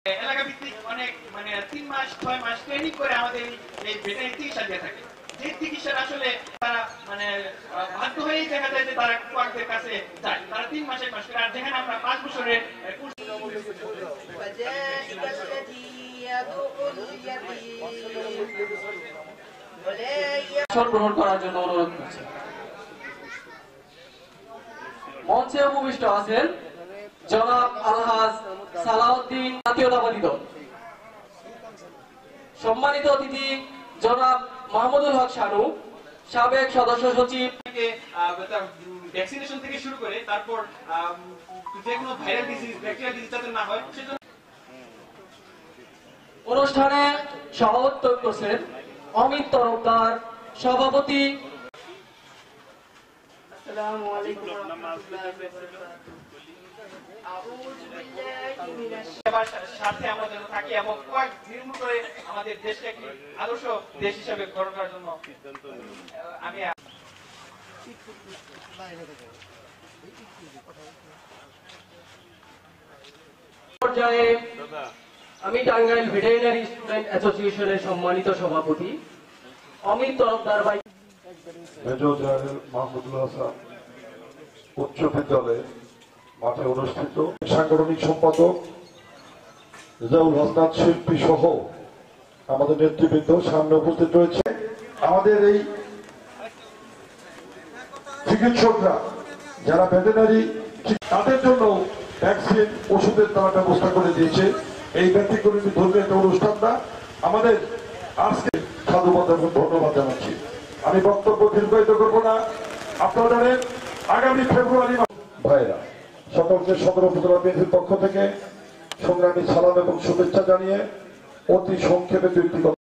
এলাকা ভিত্তিক অনেক মানে 3 মাস 6 মাস ট্রেনিং করে আমাদের এই ভেটেরিনারি চিকিৎসা দিয়ে থাকে। যে চিকিৎসার আসলে তারা মানে বাধ্য হয়েই দেখা যায় যে তারা কোয়াকদের কাছে যায়, তারা 3 মাসে পাস করে। আর যেখানে আমরা 5 বছরের গ্রহণ করার জন্য অনুরোধ করছি। মঞ্চে উপবিষ্ট আছেন জনাব আলহাজ সালাউদ্দিন জাতীয়তাবাদী দল, সম্মানিত অতিথি জনাব মাহমুদুল হক শানু, সাবেক সদস্য সচিব। ভ্যাকসিনেশন থেকে শুরু করে তারপর যে কোনো ভাইরাল ডিজিজ ব্যাকটেরিয়াল ডিজিজ যাতে না হয় সেজন্য অনুষ্ঠানে সভাপতিত্ব করছেন অমিত তরফদার, সভাপতি। আসসালামু আলাইকুম ওয়া রাহমাতুল্লাহি ওয়া বারাকাতুহু। সাথে আমরা যেন থাকি এবং নির্মূল করে আমাদের দেশকে একটি আদর্শ দেশ হিসেবে গড়ে তোলার জন্য আমি পর্যায়ে আমি টাঙ্গাইল ভেটেরিনারি স্টুডেন্ট অ্যাসোসিয়েশনের সম্মানিত সভাপতি অমিত তরফদার ভাই, মেজর জেনারেল মাহমুদুল হাসান উচ্চ বিদ্যালয়ে মাঠে অনুষ্ঠিত সাংগঠনিক সম্পাদক রেজাউল হাসনাত শিল্পী সহ আমাদের নেতৃবৃন্দ সামনে উপস্থিত রয়েছে। আমাদের এই চিকিৎসকরা যারা ভেটেরিনারি তাদের জন্য ভ্যাকসিন ওষুধের তারা ব্যবস্থা করে দিয়েছে। এই ব্যক্তিগত ধর্মীয় একটা অনুষ্ঠানটা আমাদের আজকে সাধুবাদ এবং ধন্যবাদ জানাচ্ছি। আমি বক্তব্য দীর্ঘায়িত করবো না। আপনারা জানেন আগামী ফেব্রুয়ারি ভাইরা সকলকে সদর উপজেলা বিএনপির পক্ষ থেকে সংগ্রামী সালাম এবং শুভেচ্ছা জানিয়ে অতি সংক্ষেপে ব্যক্তিগত